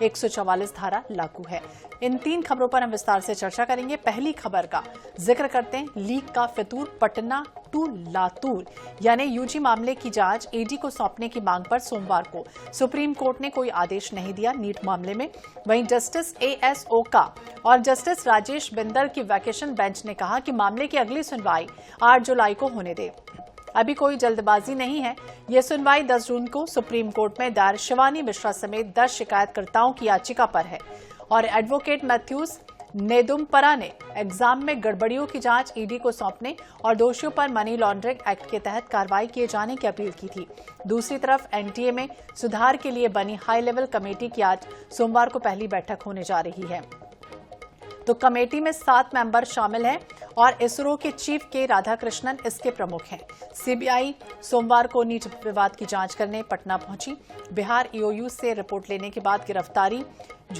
144 धारा लागू है। इन 3 खबरों पर हम विस्तार से चर्चा करेंगे। पहली खबर का जिक्र करते हैं। लीक का फितूर, पटना टू लातूर यानी यूजी मामले की जांच ईडी को सौंपने की मांग पर सोमवार को सुप्रीम कोर्ट ने कोई आदेश नहीं दिया नीट मामले में। वहीं जस्टिस एएस ओका और जस्टिस राजेश बिंदर की वैकेशन बेंच ने कहा कि मामले की अगली सुनवाई 8 जुलाई को होने दे। अभी कोई जल्दबाजी नहीं है। ये सुनवाई 10 जून को सुप्रीम कोर्ट में दायर शिवानी मिश्रा समेत 10 शिकायतकर्ताओं की याचिका पर है और एडवोकेट मैथ्यूज नेदुम्परा ने एग्जाम में गड़बड़ियों की जांच ईडी को सौंपने और दोषियों पर मनी लॉन्ड्रिंग एक्ट के तहत कार्रवाई किए जाने की अपील की थी। दूसरी तरफ एनटीए में सुधार के लिए बनी हाई लेवल कमेटी की आज सोमवार को पहली बैठक होने जा रही है। तो कमेटी में 7 मेंबर शामिल हैं और इसरो के चीफ के राधाकृष्णन इसके प्रमुख हैं। सीबीआई सोमवार को नीट विवाद की जांच करने पटना पहुंची। बिहार ईओयू से रिपोर्ट लेने के बाद गिरफ्तारी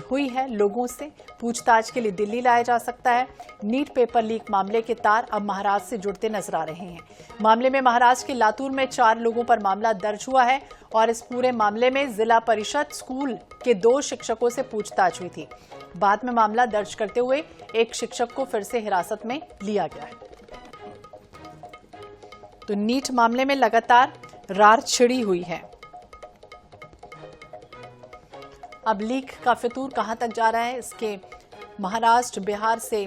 हुई है लोगों से। पूछताछ के लिए दिल्ली लाया जा सकता है। नीट पेपर लीक मामले के तार अब महाराष्ट्र से जुड़ते नजर आ रहे हैं। मामले में महाराष्ट्र के लातूर में 4 लोगों पर मामला दर्ज हुआ है और इस पूरे मामले में जिला परिषद स्कूल के 2 शिक्षकों से पूछताछ हुई थी। बाद में मामला दर्ज करते हुए एक शिक्षक को फिर से हिरासत में लिया गया है। तो नीट मामले में लगातार रार छिड़ी हुई है। अब लीक का फितूर कहां तक जा रहा है, इसके महाराष्ट्र बिहार से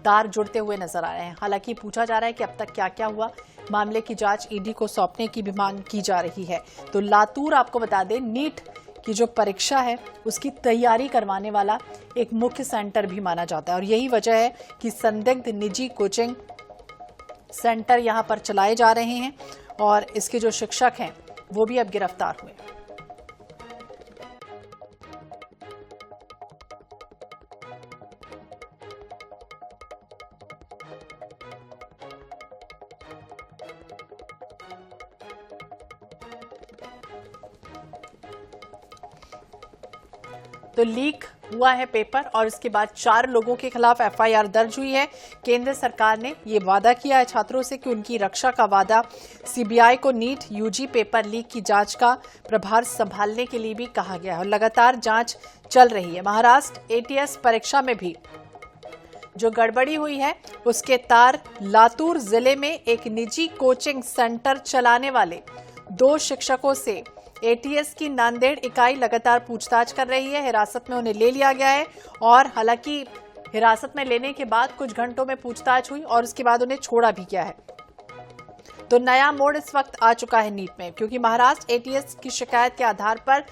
तार जुड़ते हुए नजर आ रहे हैं। हालांकि पूछा जा रहा है कि अब तक क्या क्या हुआ। मामले की जांच ईडी को सौंपने की भी मांग की जा रही है। तो लातूर, आपको बता दें, नीट की जो परीक्षा है उसकी तैयारी करवाने वाला एक मुख्य सेंटर भी माना जाता है और यही वजह है कि संदिग्ध निजी कोचिंग सेंटर यहां पर चलाए जा रहे हैं और इसके जो शिक्षक हैं वो भी अब गिरफ्तार हुए। तो लीक हुआ है पेपर और इसके बाद 4 लोगों के खिलाफ एफआईआर दर्ज हुई है। केंद्र सरकार ने ये वादा किया है छात्रों से कि उनकी रक्षा का वादा। सीबीआई को नीट यूजी पेपर लीक की जांच का प्रभार संभालने के लिए भी कहा गया है और लगातार जांच चल रही है। महाराष्ट्र एटीएस परीक्षा में भी जो गड़बड़ी हुई है उसके तार लातूर जिले में एक निजी कोचिंग सेंटर चलाने वाले 2 शिक्षकों से एटीएस की नांदेड़ इकाई लगातार पूछताछ कर रही है। हिरासत में उन्हें ले लिया गया है और हालांकि हिरासत में लेने के बाद कुछ घंटों में पूछताछ हुई और उसके बाद उन्हें छोड़ा भी गया है। तो नया मोड़ इस वक्त आ चुका है नीट में, क्योंकि महाराष्ट्र एटीएस की शिकायत के आधार पर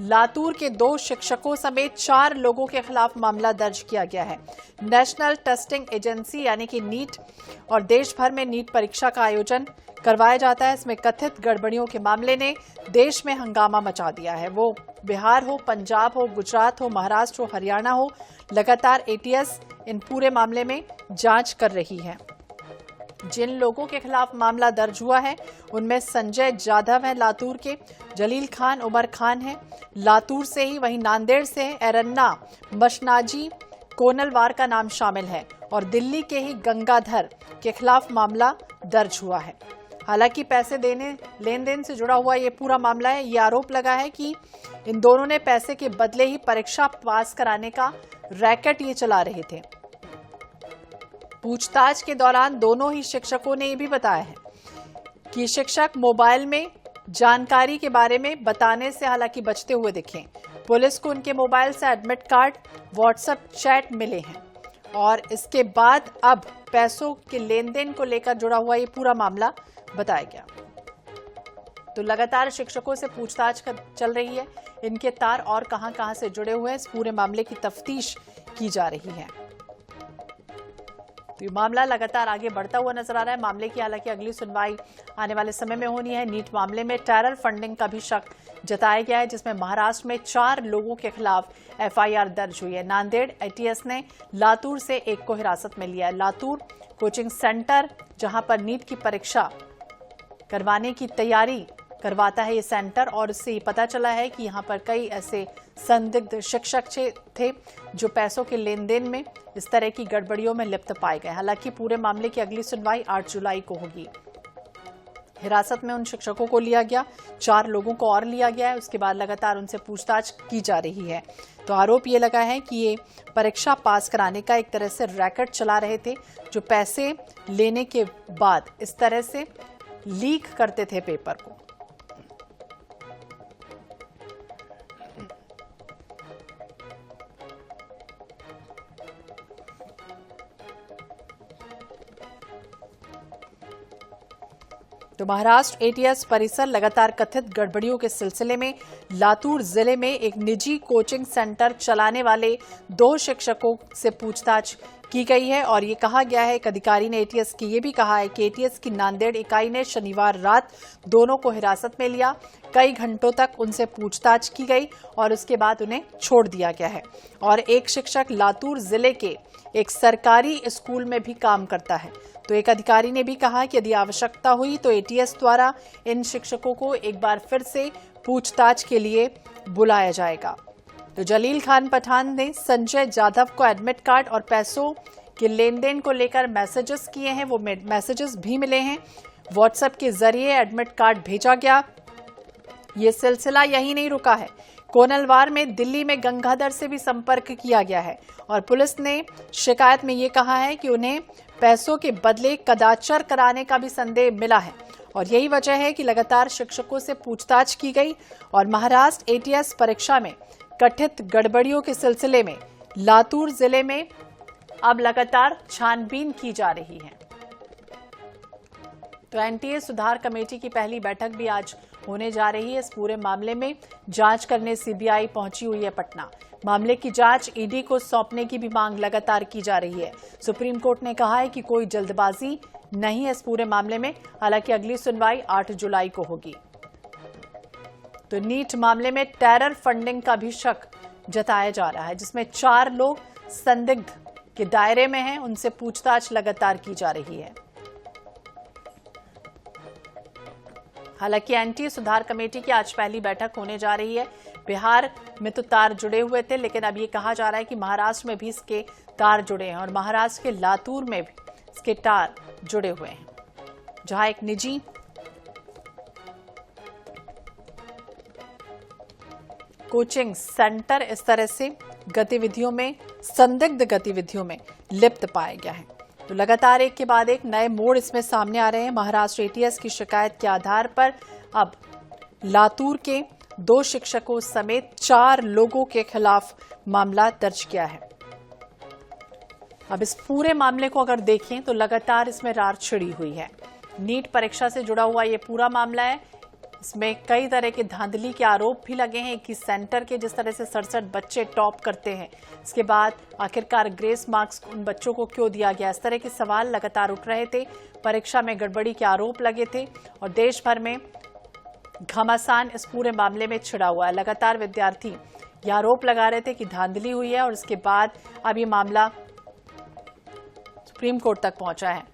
लातूर के 2 शिक्षकों समेत 4 लोगों के खिलाफ मामला दर्ज किया गया है। नेशनल टेस्टिंग एजेंसी यानी कि नीट और देश भर में नीट परीक्षा का आयोजन करवाया जाता है। इसमें कथित गड़बड़ियों के मामले ने देश में हंगामा मचा दिया है। वो बिहार हो, पंजाब हो, गुजरात हो, महाराष्ट्र हो, हरियाणा हो, लगातार एटीएस इन पूरे मामले में जांच कर रही है। जिन लोगों के खिलाफ मामला दर्ज हुआ है उनमें संजय जाधव है लातूर के, जलील खान उमर खान है लातूर से ही, वहीं नांदेड़ से एरन्ना मशनाजी कोनलवार का नाम शामिल है और दिल्ली के ही गंगाधर के खिलाफ मामला दर्ज हुआ है। हालांकि पैसे देने लेन देन से जुड़ा हुआ ये पूरा मामला है। ये आरोप लगा है कि इन दोनों ने पैसे के बदले ही परीक्षा पास कराने का रैकेट ये चला रहे थे। पूछताछ के दौरान दोनों ही शिक्षकों ने ये भी बताया है कि शिक्षक मोबाइल में जानकारी के बारे में बताने से हालांकि बचते हुए दिखे। पुलिस को उनके मोबाइल से एडमिट कार्ड, व्हाट्सएप चैट मिले हैं और इसके बाद अब पैसों के लेन देन को लेकर जुड़ा हुआ ये पूरा मामला बताया गया। तो लगातार शिक्षकों से पूछताछ चल रही है। इनके तार और कहां से जुड़े हुए हैं, इस पूरे मामले की तफ्तीश की जा रही है। तो ये मामला लगातार आगे बढ़ता हुआ नजर आ रहा है। मामले की हालांकि अगली सुनवाई आने वाले समय में होनी है। नीट मामले में टेरर फंडिंग का भी शक जताया गया है, जिसमें महाराष्ट्र में 4 लोगों के खिलाफ एफआईआर दर्ज हुई है। नांदेड़ एटीएस ने लातूर से एक को हिरासत में लिया है। लातूर कोचिंग सेंटर जहां पर नीट की परीक्षा करवाने की तैयारी करवाता है ये सेंटर, और इससे पता चला है कि यहाँ पर कई ऐसे संदिग्ध शिक्षक थे जो पैसों के लेन देन में इस तरह की गड़बड़ियों में लिप्त पाए गए। हालांकि पूरे मामले की अगली सुनवाई 8 जुलाई को होगी। हिरासत में उन शिक्षकों को लिया गया, 4 लोगों को और लिया गया है। उसके बाद लगातार उनसे पूछताछ की जा रही है। तो आरोप ये लगा है कि ये परीक्षा पास कराने का एक तरह से रैकेट चला रहे थे, जो पैसे लेने के बाद इस तरह से लीक करते थे पेपर को। तो महाराष्ट्र एटीएस परिसर लगातार कथित गड़बड़ियों के सिलसिले में लातूर जिले में एक निजी कोचिंग सेंटर चलाने वाले 2 शिक्षकों से पूछताछ की गई है और ये कहा गया है, एक अधिकारी ने एटीएस की ये भी कहा है कि एटीएस की नांदेड़ इकाई ने शनिवार रात दोनों को हिरासत में लिया। कई घंटों तक उनसे पूछताछ की गई और उसके बाद उन्हें छोड़ दिया गया है। और एक शिक्षक लातूर जिले के एक सरकारी स्कूल में भी काम करता है। तो एक अधिकारी ने भी कहा कि यदि आवश्यकता हुई तो एटीएस द्वारा इन शिक्षकों को एक बार फिर से पूछताछ के लिए बुलाया जाएगा। तो जलील खान पठान ने संजय जाधव को एडमिट कार्ड और पैसों के लेन देन को लेकर मैसेजेस किए हैं। वो मैसेजेस भी मिले हैं। व्हाट्सएप के जरिए एडमिट कार्ड भेजा गया। ये सिलसिला यही नहीं रुका है। कोनलवार में दिल्ली में गंगाधर से भी संपर्क किया गया है और पुलिस ने शिकायत में ये कहा है कि उन्हें पैसों के बदले कदाचार कराने का भी संदेह मिला है और यही वजह है कि लगातार शिक्षकों से पूछताछ की गई। और महाराष्ट्र एटीएस परीक्षा में कथित गड़बड़ियों के सिलसिले में लातूर जिले में अब लगातार छानबीन की जा रही है। तो एनटीए सुधार कमेटी की पहली बैठक भी आज होने जा रही है। इस पूरे मामले में जांच करने सीबीआई पहुंची हुई है पटना। मामले की जांच ईडी को सौंपने की भी मांग लगातार की जा रही है। सुप्रीम कोर्ट ने कहा है कि कोई जल्दबाजी नहीं है इस पूरे मामले में। हालांकि अगली सुनवाई 8 जुलाई को होगी। तो नीट मामले में टेरर फंडिंग का भी शक जताया जा रहा है, जिसमें 4 लोग संदिग्ध के दायरे में हैं। उनसे पूछताछ लगातार की जा रही है। हालांकि एनटीए सुधार कमेटी की आज पहली बैठक होने जा रही है। बिहार में तो तार जुड़े हुए थे, लेकिन अब ये कहा जा रहा है कि महाराष्ट्र में भी इसके तार जुड़े हैं और महाराष्ट्र के लातूर में भी इसके तार जुड़े हुए हैं, जहां एक निजी कोचिंग सेंटर इस तरह से गतिविधियों में, संदिग्ध गतिविधियों में लिप्त पाया गया है। तो लगातार एक के बाद एक नए मोड़ इसमें सामने आ रहे हैं। महाराष्ट्र एटीएस की शिकायत के आधार पर अब लातूर के 2 शिक्षकों समेत 4 लोगों के खिलाफ मामला दर्ज किया है। अब इस पूरे मामले को अगर देखें तो लगातार इसमें रार छिड़ी हुई है। नीट परीक्षा से जुड़ा हुआ ये पूरा मामला है। इसमें कई तरह के धांधली के आरोप भी लगे हैं कि सेंटर के जिस तरह से 67 बच्चे टॉप करते हैं, इसके बाद आखिरकार ग्रेस मार्क्स उन बच्चों को क्यों दिया गया, इस तरह के सवाल लगातार उठ रहे थे। परीक्षा में गड़बड़ी के आरोप लगे थे और देश भर में घमासान इस पूरे मामले में छिड़ा हुआ है। लगातार विद्यार्थी ये आरोप लगा रहे थे कि धांधली हुई है और इसके बाद अब ये मामला सुप्रीम कोर्ट तक पहुंचा है।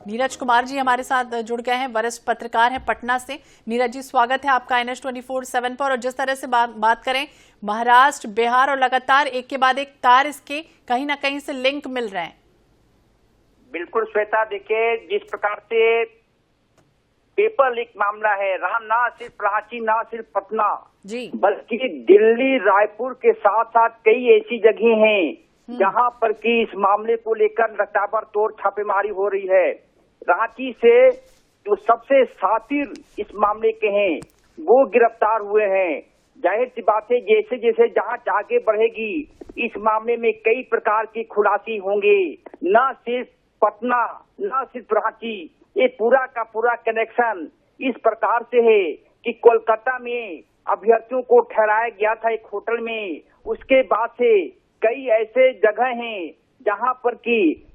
नीरज कुमार जी हमारे साथ जुड़ गए हैं, वरिष्ठ पत्रकार हैं पटना से। नीरज जी, स्वागत है आपका NH24/7 पर। और जिस तरह से बात करें, महाराष्ट्र, बिहार और लगातार एक के बाद एक तार इसके कहीं ना कहीं से लिंक मिल रहे हैं। बिल्कुल श्वेता, देखिए जिस प्रकार से पेपर लीक मामला है रहा, ना सिर्फ रांची, ना सिर्फ पटना जी, बल्कि दिल्ली, रायपुर के साथ साथ कई ऐसी जगह हैं जहां पर कि इस मामले को लेकर ताबड़तोड़ छापेमारी हो रही है। रांची से जो सबसे सातिर इस मामले के हैं वो गिरफ्तार हुए हैं। जाहिर सी बात है, जैसे जैसे जांच आगे बढ़ेगी इस मामले में कई प्रकार की खुलासे होंगे। न सिर्फ पटना, न सिर्फ रांची, ये पूरा का पूरा कनेक्शन इस प्रकार से है कि कोलकाता में अभ्यर्थियों को ठहराया गया था एक होटल में। उसके बाद से कई ऐसे जगह हैं जहां पर कि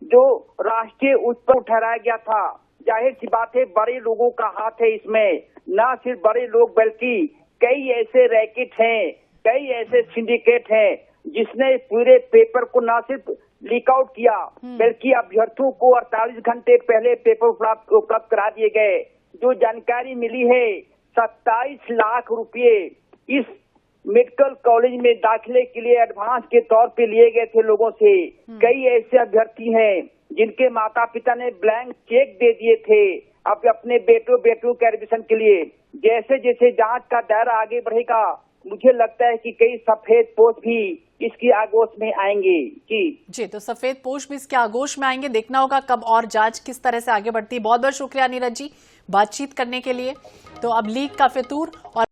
जो राष्ट्रीय उच्च पर ठहराया गया था। जाहिर सी बात है, बड़े लोगों का हाथ है इसमें। न सिर्फ बड़े लोग बल्कि कई ऐसे रैकेट हैं, कई ऐसे सिंडिकेट हैं जिसने पूरे पेपर को न सिर्फ लीक आउट किया बल्कि अभ्यर्थियों को 48 घंटे पहले पेपर उपलब्ध करा दिए गए। जो जानकारी मिली है, 27 लाख रुपए इस मेडिकल कॉलेज में दाखिले के लिए एडवांस के तौर पे लिए गए थे लोगों से। कई ऐसे अभ्यर्थी हैं जिनके माता पिता ने ब्लैंक चेक दे दिए थे अब अपने बेटों के एडमिशन के लिए। जैसे जैसे जांच का दायरा आगे बढ़ेगा, मुझे लगता है कि कई सफेद पोश भी इसकी आगोश में आएंगे। जी, तो सफेद पोश भी इसके आगोश में आएंगे। देखना होगा कब और जांच किस तरह से आगे बढ़ती है। बहुत बहुत शुक्रिया नीरज जी बातचीत करने के लिए। तो अब लीक का फितूर और